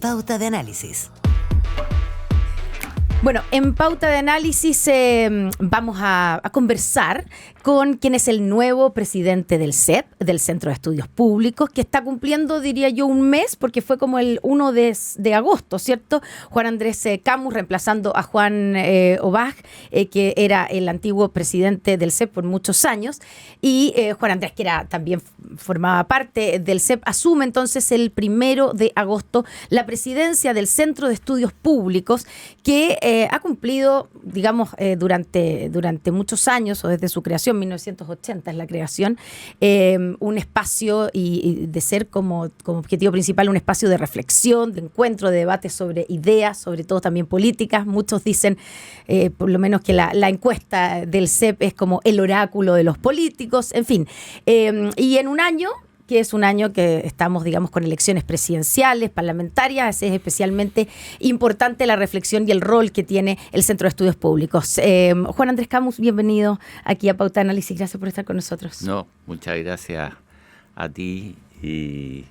Pauta de análisis. Bueno, en Pauta de Análisis vamos a conversar con quien es el nuevo presidente del CEP, del Centro de Estudios Públicos, que está cumpliendo, diría yo, un mes, porque fue como el 1 de agosto, ¿cierto? Juan Andrés Camus, reemplazando a Juan Obaj, que era el antiguo presidente del CEP por muchos años, y Juan Andrés, que también formaba parte del CEP, asume entonces el 1 de agosto la presidencia del Centro de Estudios Públicos, que ha cumplido, digamos, durante muchos años, o desde su creación, 1980 es la creación, un espacio y de ser como objetivo principal un espacio de reflexión, de encuentro, de debate sobre ideas, sobre todo también políticas. Muchos dicen, por lo menos, que la encuesta del CEP es como el oráculo de los políticos, en fin. Y en un año, que es un año que estamos, digamos, con elecciones presidenciales, parlamentarias, es especialmente importante la reflexión y el rol que tiene el Centro de Estudios Públicos. Juan Andrés Camus, bienvenido aquí a Pauta de Análisis. Gracias por estar con nosotros. No, muchas gracias a ti y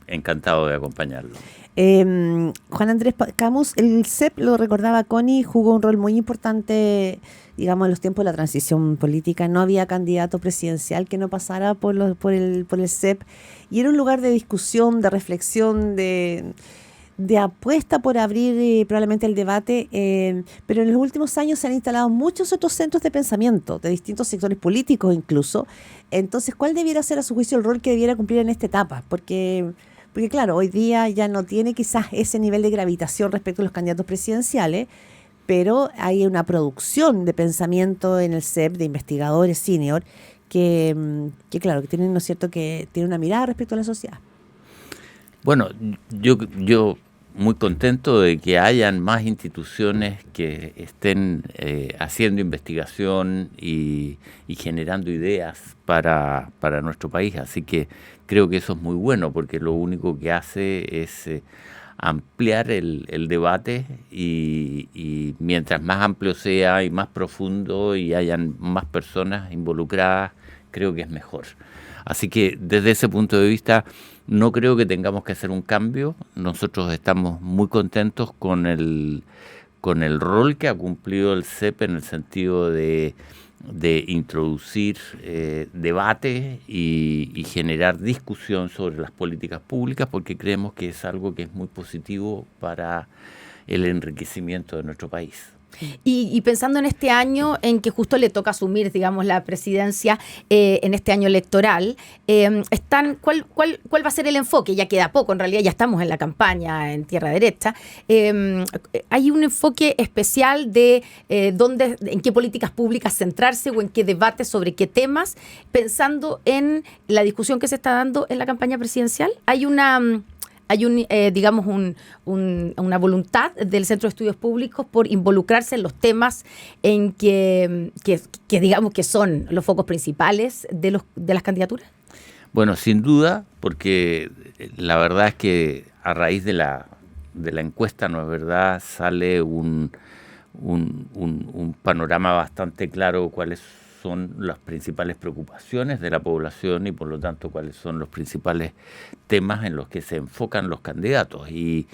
encantado de acompañarlo. Juan Andrés Camus, el CEP, lo recordaba Connie, jugó un rol muy importante, digamos, en los tiempos de la transición política. No había candidato presidencial que no pasara por el CEP, y era un lugar de discusión, de reflexión, de apuesta por abrir probablemente el debate, pero en los últimos años se han instalado muchos otros centros de pensamiento, de distintos sectores políticos incluso. Entonces, ¿cuál debiera ser a su juicio el rol que debiera cumplir en esta etapa? Porque claro, hoy día ya no tiene quizás ese nivel de gravitación respecto a los candidatos presidenciales, pero hay una producción de pensamiento en el CEP de investigadores senior que claro, que tienen, ¿no es cierto?, que tienen una mirada respecto a la sociedad. Bueno, yo muy contento de que hayan más instituciones que estén haciendo investigación y generando ideas para nuestro país. Así que creo que eso es muy bueno, porque lo único que hace es ampliar el debate y mientras más amplio sea y más profundo y hayan más personas involucradas, creo que es mejor. Así que desde ese punto de vista no creo que tengamos que hacer un cambio. Nosotros estamos muy contentos con el rol que ha cumplido el CEP en el sentido de introducir debate y generar discusión sobre las políticas públicas, porque creemos que es algo que es muy positivo para el enriquecimiento de nuestro país. Y pensando en este año en que justo le toca asumir, digamos, la presidencia en este año electoral, ¿cuál va a ser el enfoque? Ya queda poco, en realidad ya estamos en la campaña en tierra derecha. ¿Hay un enfoque especial de en qué políticas públicas centrarse o en qué debates sobre qué temas, pensando en la discusión que se está dando en la campaña presidencial? ¿Hay digamos, una voluntad del Centro de Estudios Públicos por involucrarse en los temas en que digamos que son los focos principales de las candidaturas? Bueno, sin duda, porque la verdad es que a raíz de la encuesta, ¿no es verdad?, sale un panorama bastante claro cuáles son las principales preocupaciones de la población y por lo tanto cuáles son los principales temas en los que se enfocan los candidatos. Y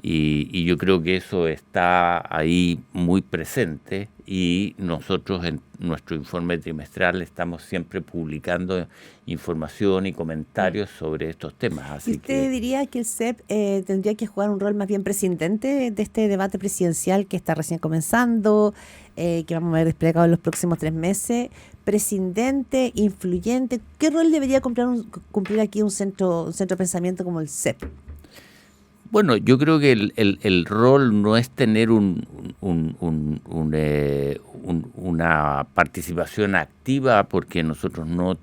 yo creo que eso está ahí muy presente, y nosotros en nuestro informe trimestral estamos siempre publicando información y comentarios sobre estos temas. Así ¿Y usted diría que el CEP tendría que jugar un rol más bien prescindente de este debate presidencial que está recién comenzando, que vamos a ver desplegado en los próximos 3 meses? ¿Prescindente, influyente? ¿Qué rol debería cumplir aquí un centro de pensamiento como el CEP? Bueno, yo creo que el rol no es tener una participación activa, porque nosotros no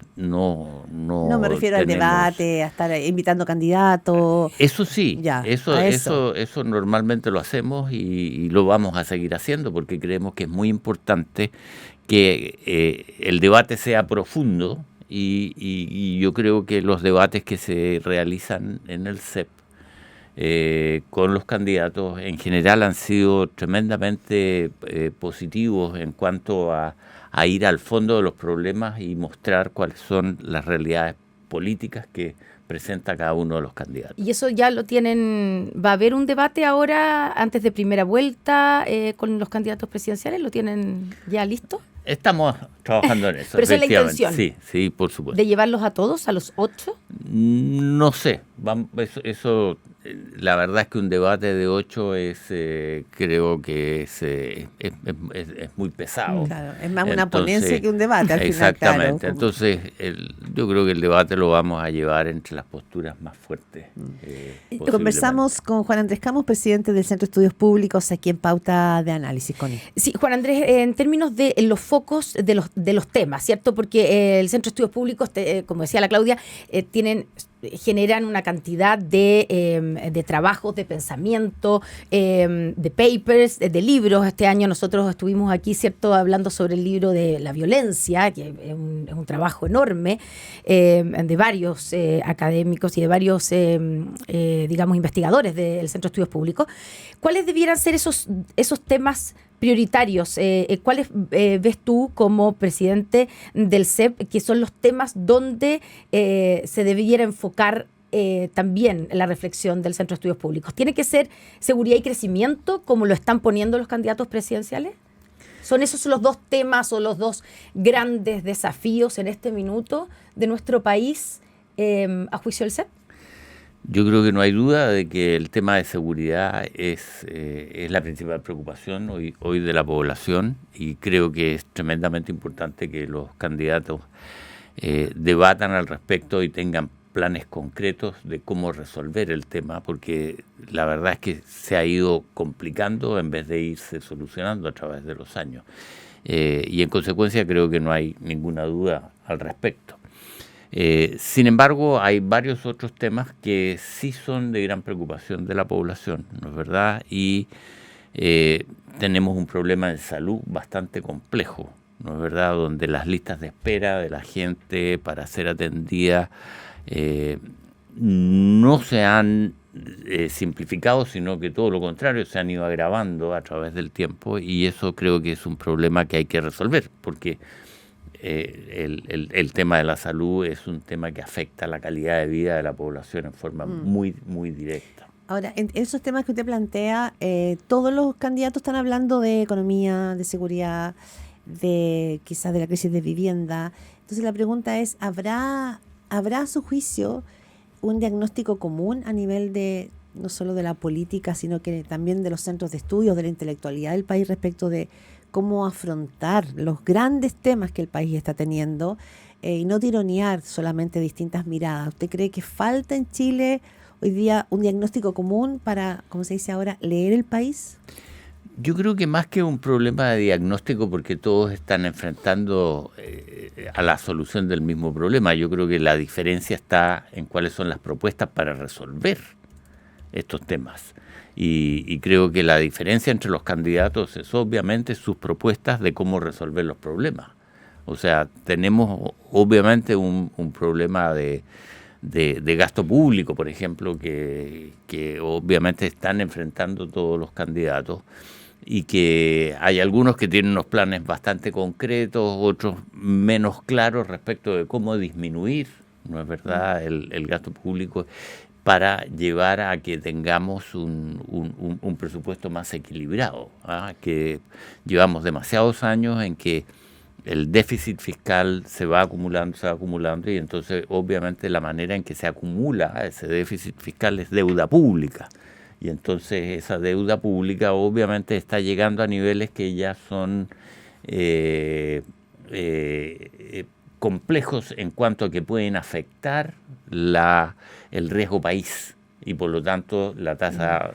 me refiero al debate, a estar invitando candidatos. Eso sí, ya, eso normalmente lo hacemos y lo vamos a seguir haciendo, porque creemos que es muy importante que el debate sea profundo, y yo creo que los debates que se realizan en el CEP con los candidatos en general han sido tremendamente positivos en cuanto a ir al fondo de los problemas y mostrar cuáles son las realidades políticas que presenta cada uno de los candidatos. ¿Y eso ya lo tienen? ¿Va a haber un debate ahora, antes de primera vuelta, con los candidatos presidenciales? ¿Lo tienen ya listo? Estamos trabajando en eso. Pero esa es la intención. Sí, por supuesto. ¿De llevarlos a todos, a los 8? No sé. Eso, la verdad es que un debate de 8 creo que es muy pesado. Claro, es más una ponencia que un debate al final. Exactamente. Claro. Entonces, yo creo que el debate lo vamos a llevar entre las posturas más fuertes. Conversamos con Juan Andrés Camus, presidente del Centro de Estudios Públicos, aquí en Pauta de Análisis, Connie. Sí, Juan Andrés, en términos de los focos de los temas, ¿cierto? Porque el Centro de Estudios Públicos, como decía la Claudia, generan una cantidad de trabajos, de pensamiento, de papers, de libros. Este año nosotros estuvimos aquí, ¿cierto?, hablando sobre el libro de la violencia, que es un trabajo enorme de varios académicos y de varios, digamos, investigadores del Centro de Estudios Públicos. ¿Cuáles debieran ser esos temas prioritarios? ¿Cuáles ves tú como presidente del CEP que son los temas donde se debiera enfocar también la reflexión del Centro de Estudios Públicos? ¿Tiene que ser seguridad y crecimiento como lo están poniendo los candidatos presidenciales? ¿Son esos los dos temas o los dos grandes desafíos en este minuto de nuestro país a juicio del CEP? Yo creo que no hay duda de que el tema de seguridad es la principal preocupación hoy de la población, y creo que es tremendamente importante que los candidatos debatan al respecto y tengan planes concretos de cómo resolver el tema, porque la verdad es que se ha ido complicando en vez de irse solucionando a través de los años. Y en consecuencia creo que no hay ninguna duda al respecto. Sin embargo, hay varios otros temas que sí son de gran preocupación de la población, ¿no es verdad? Y tenemos un problema de salud bastante complejo, ¿no es verdad? Donde las listas de espera de la gente para ser atendida no se han simplificado, sino que todo lo contrario, se han ido agravando a través del tiempo, y eso creo que es un problema que hay que resolver, porque el tema de la salud es un tema que afecta la calidad de vida de la población en forma muy, muy directa. Ahora, en esos temas que usted plantea, todos los candidatos están hablando de economía, de seguridad, quizás de la crisis de vivienda. Entonces la pregunta es, ¿habrá a su juicio un diagnóstico común a nivel de no solo de la política, sino que también de los centros de estudios, de la intelectualidad del país respecto de cómo afrontar los grandes temas que el país está teniendo, y no tironear solamente distintas miradas? ¿Usted cree que falta en Chile hoy día un diagnóstico común para, como se dice ahora, leer el país? Yo creo que más que un problema de diagnóstico, porque todos están enfrentando a la solución del mismo problema, yo creo que la diferencia está en cuáles son las propuestas para resolver estos temas. Y creo que la diferencia entre los candidatos es obviamente sus propuestas de cómo resolver los problemas. O sea, tenemos obviamente un problema de gasto público, por ejemplo, que obviamente están enfrentando todos los candidatos, y que hay algunos que tienen unos planes bastante concretos, otros menos claros respecto de cómo disminuir, ¿no es verdad?, el gasto público, para llevar a que tengamos un presupuesto más equilibrado, que llevamos demasiados años en que el déficit fiscal se va acumulando, y entonces obviamente la manera en que se acumula ese déficit fiscal es deuda pública, y entonces esa deuda pública obviamente está llegando a niveles que ya son complejos en cuanto a que pueden afectar el riesgo país, y por lo tanto la tasa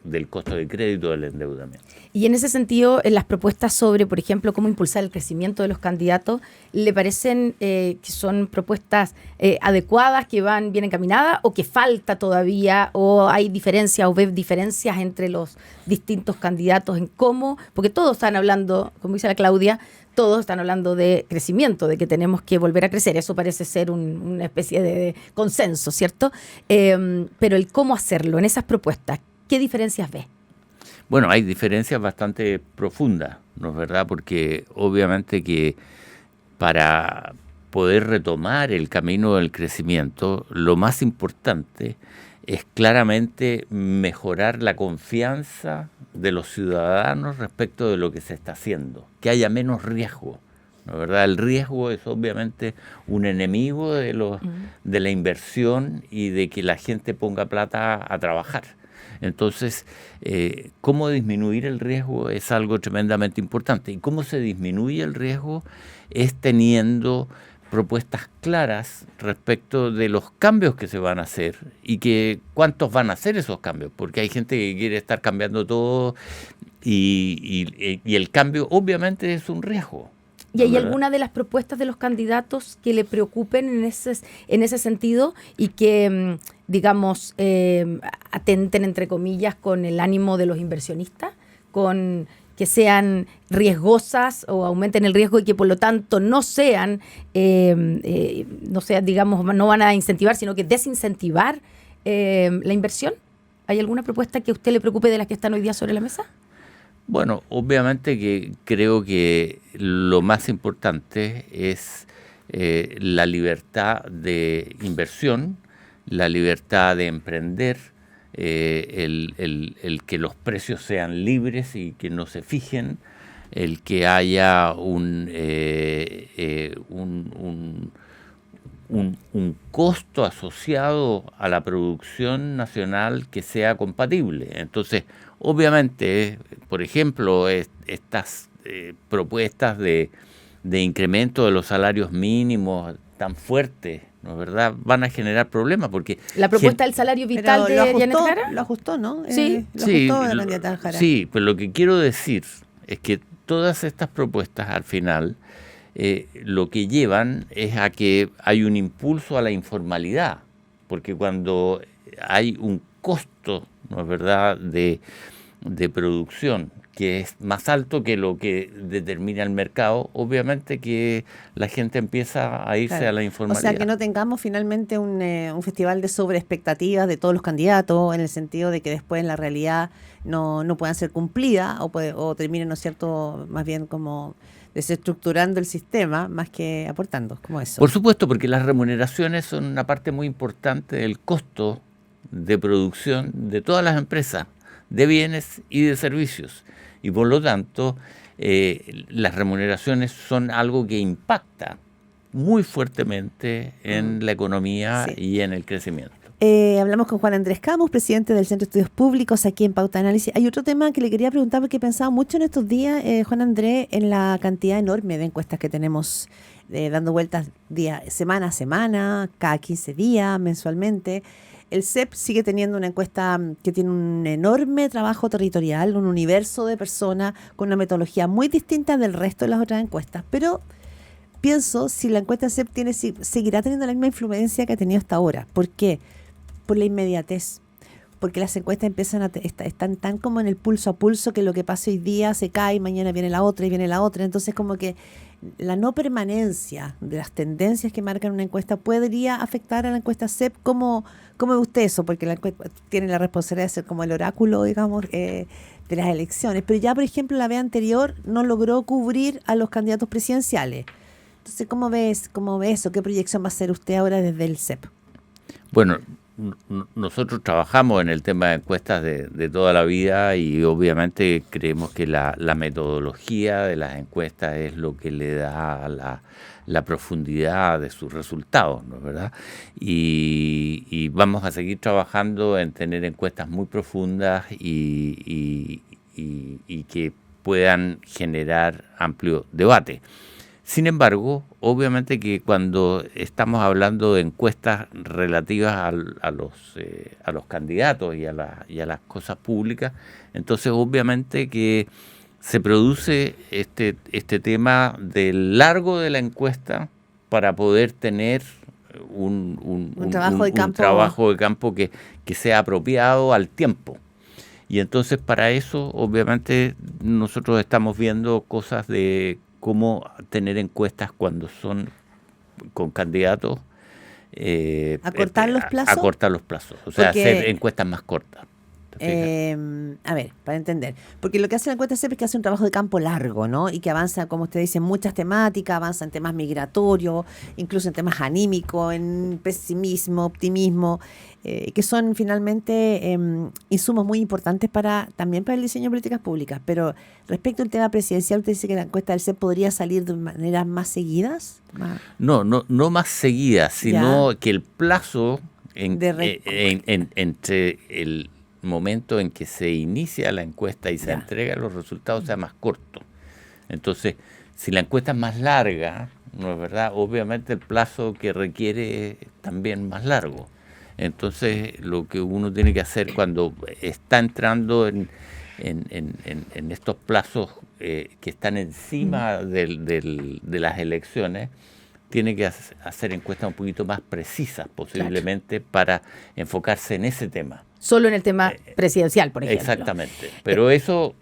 del costo de crédito del endeudamiento. Y en ese sentido, en las propuestas sobre, por ejemplo, cómo impulsar el crecimiento de los candidatos, ¿le parecen que son propuestas adecuadas, que van bien encaminadas, o que falta todavía, o hay diferencias o ve diferencias entre los distintos candidatos en cómo? Porque todos están hablando, como dice la Claudia, todos están hablando de crecimiento, de que tenemos que volver a crecer. Eso parece ser una especie de consenso, ¿cierto? Pero el cómo hacerlo en esas propuestas, ¿qué diferencias ve? Bueno, hay diferencias bastante profundas, ¿no es verdad? Porque obviamente que para poder retomar el camino del crecimiento, lo más importante es claramente mejorar la confianza de los ciudadanos respecto de lo que se está haciendo, que haya menos riesgo. ¿No es verdad? El riesgo es obviamente un enemigo de la inversión y de que la gente ponga plata a trabajar. Entonces, cómo disminuir el riesgo es algo tremendamente importante. ¿Y cómo se disminuye el riesgo? Es teniendo propuestas claras respecto de los cambios que se van a hacer y que cuántos van a hacer esos cambios, porque hay gente que quiere estar cambiando todo y el cambio obviamente es un riesgo. ¿Y hay alguna de las propuestas de los candidatos que le preocupen en ese sentido y que, digamos, atenten, entre comillas, con el ánimo de los inversionistas? Con que sean riesgosas o aumenten el riesgo y que por lo tanto no sean, digamos, no van a incentivar, sino que desincentivar la inversión. ¿Hay alguna propuesta que a usted le preocupe de las que están hoy día sobre la mesa? Bueno, obviamente que creo que lo más importante es la libertad de inversión, la libertad de emprender, el que los precios sean libres y que no se fijen, el que haya un costo asociado a la producción nacional que sea compatible. Entonces, obviamente, por ejemplo, estas propuestas de incremento de los salarios mínimos tan fuertes, ¿no es verdad?, van a generar problemas porque... La propuesta del salario vital de Janet Jara. Lo ajustó, ¿no? Sí. Lo ajustó la candidata Jara. Sí, pero lo que quiero decir es que todas estas propuestas al final lo que llevan es a que hay un impulso a la informalidad, porque cuando hay un costo, ¿no es verdad?, de producción que es más alto que lo que determina el mercado, obviamente que la gente empieza a irse a la informalidad. O sea, que no tengamos finalmente un festival de sobreexpectativas de todos los candidatos, en el sentido de que después en la realidad no puedan ser cumplidas o terminen, ¿no es cierto?, más bien como desestructurando el sistema más que aportando, como eso. Por supuesto, porque las remuneraciones son una parte muy importante del costo de producción de todas las empresas, de bienes y de servicios. Y por lo tanto, las remuneraciones son algo que impacta muy fuertemente en la economía y en el crecimiento. Hablamos con Juan Andrés Camus, presidente del Centro de Estudios Públicos aquí en Pauta Análisis. Hay otro tema que le quería preguntar porque he pensado mucho en estos días, Juan Andrés, en la cantidad enorme de encuestas que tenemos dando vueltas semana a semana, cada 15 días, mensualmente. El CEP sigue teniendo una encuesta que tiene un enorme trabajo territorial, un universo de personas con una metodología muy distinta del resto de las otras encuestas. Pero pienso si la encuesta CEP seguirá teniendo la misma influencia que ha tenido hasta ahora. ¿Por qué? Por la inmediatez. Porque las encuestas están tan como en el pulso a pulso que lo que pasa hoy día se cae, mañana viene la otra y viene la otra. Entonces como que la no permanencia de las tendencias que marcan una encuesta podría afectar a la encuesta CEP. ¿Cómo ve usted eso? Porque la encuesta tiene la responsabilidad de ser como el oráculo, digamos, de las elecciones. Pero ya, por ejemplo, la vez anterior no logró cubrir a los candidatos presidenciales. Entonces, ¿cómo ve eso? ¿Qué proyección va a hacer usted ahora desde el CEP? Bueno, nosotros trabajamos en el tema de encuestas de toda la vida y obviamente creemos que la metodología de las encuestas es lo que le da la profundidad de sus resultados, ¿no es verdad? Y vamos a seguir trabajando en tener encuestas muy profundas y que puedan generar amplio debate. Sin embargo, obviamente que cuando estamos hablando de encuestas relativas a los candidatos y a las cosas públicas, entonces obviamente que se produce este tema del largo de la encuesta para poder tener un trabajo de campo que sea apropiado al tiempo. Y entonces para eso obviamente nosotros estamos viendo cosas de cómo tener encuestas cuando son con candidatos. ¿Acortar los plazos? Acortar los plazos, o sea, hacer encuestas más cortas. A ver, para entender. Porque lo que hace la encuesta CEP es que hace un trabajo de campo largo, ¿no? Y que avanza, como usted dice, en muchas temáticas, avanza en temas migratorios, incluso en temas anímicos, en pesimismo, optimismo, que son finalmente insumos muy importantes también para el diseño de políticas públicas. Pero respecto al tema presidencial, usted dice que la encuesta del CEP podría salir de maneras más seguidas. No más seguidas, sino que el plazo entre el momento en que se inicia la encuesta y se entregan los resultados sea más corto. Entonces, si la encuesta es más larga, ¿no es verdad? Obviamente el plazo que requiere es también más largo. Entonces, lo que uno tiene que hacer cuando está entrando en estos plazos que están encima de las elecciones, tiene que hacer encuestas un poquito más precisas posiblemente para enfocarse en ese tema. Solo en el tema presidencial, por ejemplo. Exactamente. Pero eso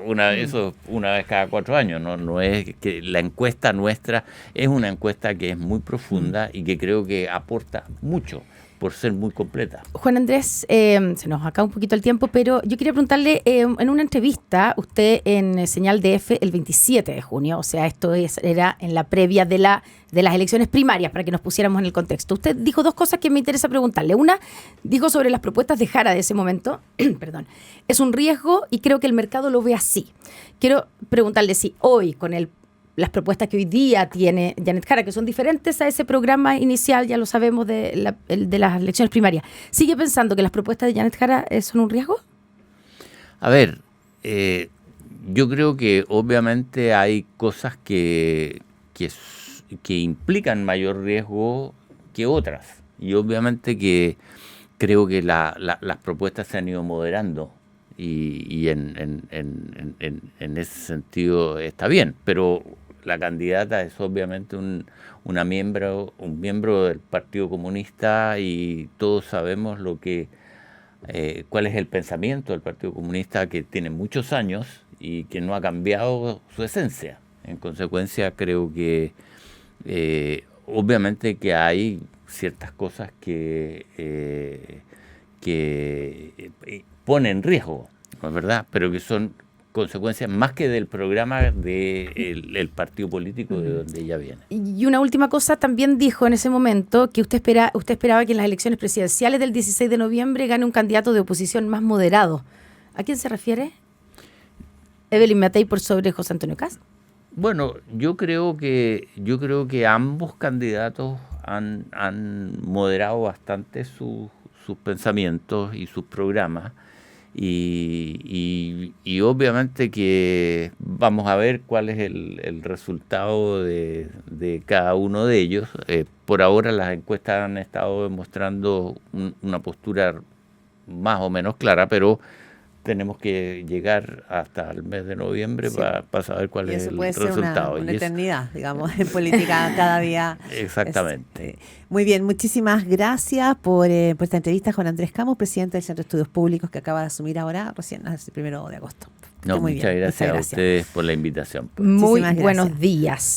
una vez cada 4 años. No es que la encuesta nuestra es una encuesta que es muy profunda y que creo que aporta mucho por ser muy completa. Juan Andrés, se nos acaba un poquito el tiempo, pero yo quería preguntarle, en una entrevista, usted en Señal DF el 27 de junio, o sea, era en la previa de las elecciones primarias, para que nos pusiéramos en el contexto. Usted dijo 2 cosas que me interesa preguntarle. Una, dijo sobre las propuestas de Jara de ese momento, perdón, es un riesgo y creo que el mercado lo ve así. Quiero preguntarle si hoy, con las propuestas que hoy día tiene Janet Jara, que son diferentes a ese programa inicial, ya lo sabemos, de las elecciones primarias, ¿sigue pensando que las propuestas de Janet Jara son un riesgo? A ver, yo creo que obviamente hay cosas que implican mayor riesgo que otras. Y obviamente que creo que las propuestas se han ido moderando. Y en ese sentido está bien, pero la candidata es obviamente un miembro del Partido Comunista y todos sabemos cuál es el pensamiento del Partido Comunista, que tiene muchos años y que no ha cambiado su esencia. En consecuencia, creo que obviamente que hay ciertas cosas que ponen en riesgo, ¿no es verdad? Pero que son consecuencias más que del programa del partido político de donde ella viene. Y una última cosa, también dijo en ese momento que usted esperaba que en las elecciones presidenciales del 16 de noviembre gane un candidato de oposición más moderado. ¿A quién se refiere? ¿Evelyn Matei por sobre José Antonio Kast? Bueno, yo creo que ambos candidatos han moderado bastante sus pensamientos y sus programas. Y obviamente que vamos a ver cuál es el resultado de cada uno de ellos. Por ahora las encuestas han estado demostrando una postura más o menos clara, pero tenemos que llegar hasta el mes de noviembre para saber cuál es el resultado. Una eternidad, digamos, en política cada día. Exactamente. Muy bien, muchísimas gracias por esta entrevista, Juan Andrés Camus, presidente del Centro de Estudios Públicos, que acaba de asumir ahora, recién el 1 de agosto. Muchas gracias a ustedes por la invitación. Muy buenos días.